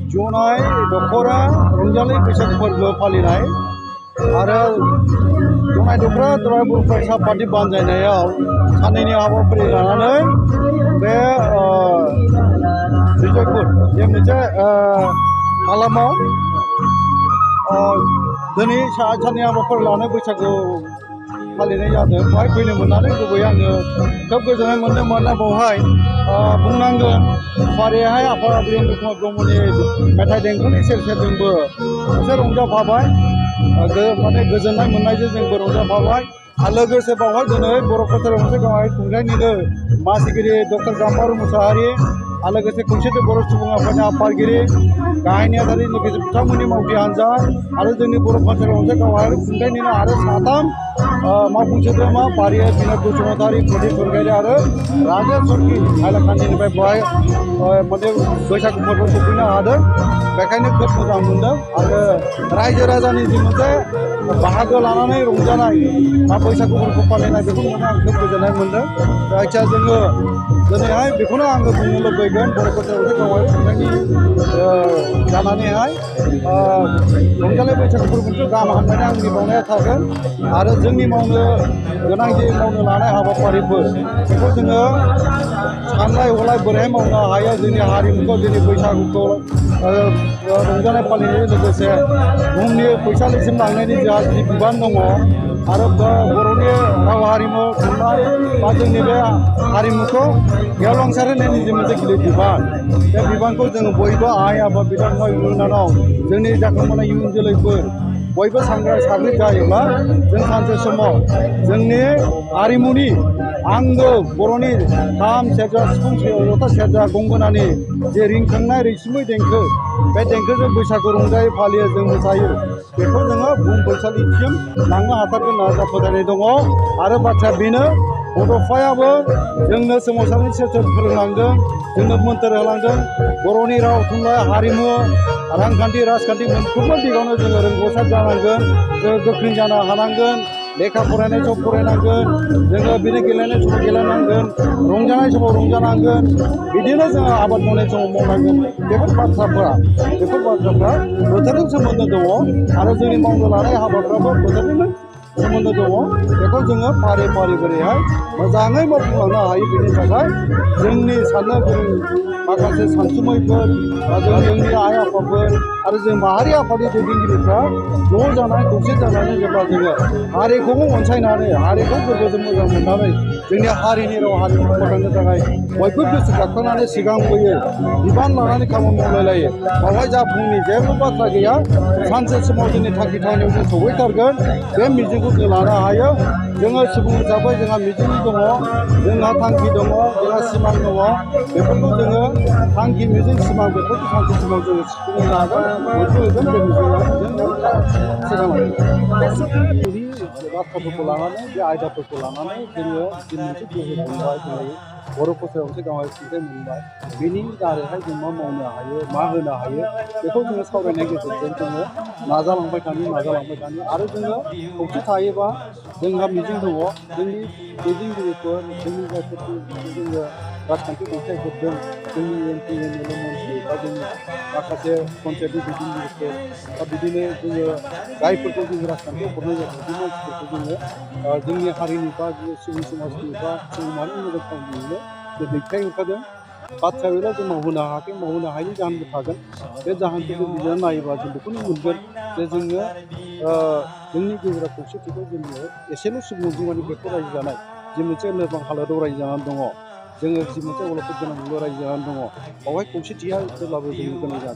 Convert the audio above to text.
जनाय दखरा रंजालि बैसागु फोरबो फालिनाय आरो जनाय दखरा दुलाराय बर' फरायसा आफादनि बानजायनायाव साननैनि हाबाफारि लानानै बे बिजयपुर बे मोनसे हालामाव दिनै साननै हाबाफारि लानानै बैसागु फालिनाय जादों। बेवहाय फैनो मोननानै गुबैयै आङो खोब गोजोननाय मोनदों। मानोना बेवहाय बुंनांगोन फारिहाय आफा वीरेन्द्र कुमार ब्रह्मनि मेथाइ देंखोनि सेर सेरजोंबो एसे रंजाफाबाय, माने गोजोननाय मोननायजों जोंबो रंजाफाबाय। आरो लोगोसे बेवहाय दिनै बर' कसारि मोनसे गाहाय खुंथायनिनो मासिगिरि डक्टर गाम्बारु मुसाहारि आरो लोगोसे खौसेथि बर' सुबुं आफादनि आफादगिरि गाहाय नेहाथारि लोगोसे बिथांमोननि मावथि हान्जा आरो जोंनि बर' कसारि मोनसे गाहाय खुंथायनिनो आरो साथाम मावफुं सोद्रोमा फारिया बिनोद बसुमतारी, प्रदीप सरगयारि आरो राजेश सरगि हाइलाकान्दिनिफ्राय बेवहाय माने बैसागु फोरबो सफैनो हादों। बेखायनो खोब मोजां मोनदों आरो रायजो राजानि जि मोनसे बाहागो लानानै रंजानाय बा बैसागु फोरबो फालिनाय बेखौ नुनानै आं खोब गोजोननाय मोनदों। जायखिया जोङो दिनैहाय बेखौनो आङो बुंनो लुबैगोन बर' कसारि मोनसे गावारि खुंथायनि जानानैहाय रंजालि बैसागु फोरबोखौ गाहाम हामलायनाय आंनि बावनाया थागोन आरो जोंनि मावनो गोनां जे मावनो लानाय हाबाफारिफोर बेखौ जोङो सानलाय हलाय बोरैहाय मावनो हायो। जोंनि हारिमुखौ दिनै बैसागुखौ रंजानाय फालिनायजों लोगोसे बुहुमनि फैसालिसिम लांनायनि जोंहा जि बिबान दङ आरो बर'नि राव हारिमु थुनलाइ बा जोंनि बे हारिमुखौ गेवलांसार होनायनि जि मोनसे गिदिर बिबान, बे बिबानखौ जोङो बयबो आइ आफा बिदा फंबाय बिनानाव जोंनि जाखांबोनाय इयुन जोलैफोर बयबो साग्रिद जायोब्ला जों सानसे समाव जोंनि हारिमुनि आंगो बर'नि खाम सेरजा सिफुं जथा सेरजा गंगोनानि जे रिंखांनाय रैसुमै देंखो, बे देंखोजों बैसागु रंजायै फालियो जों मोसायो, बेखौ जोङो बुहुम फैसालिसिम लांनो हाथारगोन होनना जोंहा फोथायनाय दङ। आरो बाथ्राया बेनो बड'फायाबो जोंनो सोमावसारनायनि सेरजों फोरोंलांदों, जोंनो मोन्थोर होलांदों। बर'नि राव थुनलाइ हारिमु रांखान्थि राजखान्थि मोनफ्रोमबो दिगावनो जोङो रोंगौसार जानांगोन, जोङो गोख्रों जानो हानांगोन, लेखा फरायनाय समाव फरायनांगोन, जोङो बिदिनो गेलेनाय समाव गेलेनांगोन, रंजानाय समाव रंजानांगोन, बिदिनो जोङो आबाद मावनाय समाव मावनांगोन। बेफोर बाथ्राफ्रा बोथोरजों सोमोन्दो दङ आरो जोंनि मावनो लानाय हाबाफ्राबो बोथोरजोंनो सोमोन्दो दङ। बेखौ जोङो फारि फारि बोरैहाय मोजाङै मावफुंलांनो हायो, बेनि थाखाय जोंनि साननो गोरों माखासे सानसुमैफोर बा जोंनि आइ आफाफोर आरो जों माहारि आफादनि दैदेनगिरिफ्रा ज' जानानै खौसे जानानै जेब्ला जोङो हारिखौबो अनसायनानै हारिखौ गोरबोजों मोजां मोननानै जोंनि हारिनि राव हारिमुखौ फोथांनो थाखाय बयबो गोसो गाखोनानै सिगांबोयो, बिबान लानानै खामानि मावलायलायो। बेवहाय जाफुंनि जेबो बाथ्रा गैया। सानसे समाव जोंनि थांखि थानायाव जों सौहैथारगोन, बे मिजिंखौ जों लानो हायो। जोङो सुबुं हिसाबै जोंहा मिजिं दङ, जोंहा थांखि दङ, जोंहा सिमां दङ। बेफोरखौ जोङो थांखि मिजिं सिमां बेफोरखौ सानसे समाव जोङो सुफुंनो हागोन, मोनफुंहैगोन। बे मिजिंजों सिगांलांगोन। बे बाथ्राफोरखौ लानानै बे आयदाफोरखौ लानानै जोङो जि मोनसे गोहो मोनबाय, दिनै बर' कसारि मोनसे गावारि खुंथाय मोनबाय, बेनि दारैहाय जों मा मावनो हायो, मा होनो हायो, बेखौ जोङो सावरायनायनि गेजेरजों जोङो नाजालांबाय थानो आरो जोङो खौसे थायोबा जोंहा मिजिं दङ। जोंनि दैदेनगिरिफोर, जोंनि जायफोरखौ जोङो राजखान्थि दैथायहरदों, जोंनि एमपि एमएलए मन्थ्रि बा जोंनि माखासे पन्सायतनि दैदेनगिरिफोर बा बिदिनो जोङो जायफोरखौ जोङो राजखान्थियाव हरनाय जादों, बे मानसिफोरखौ जोङो जोंनि हारिनि बा सुबुं समाजनि बा सुबुं माहारिनि मोजां खामानियावनो जों दैथायहरखादों। बाथ्राया बेल' जों मावहोनो हायाखै, मावहोनो हायैनि जाहोनबो थागोन। बे जाहोनखौ जों बिजिरनानै नायोबा जों बेखौनो मोनगोन जे जोङो जोंनि गेजेराव खौसेथिखौ जोङो एसेल' सुबुं अनजिमानि बेखौ रायजो जानाय जि मोनसे लोरबां हालोदाव रायजो जानानै दङ, जोङो जि मोनसे अलखद गोनां रायजो जानानै दङ, बावहाय खौसेथिया जेब्लाबो जोंनो गोनां जागोन।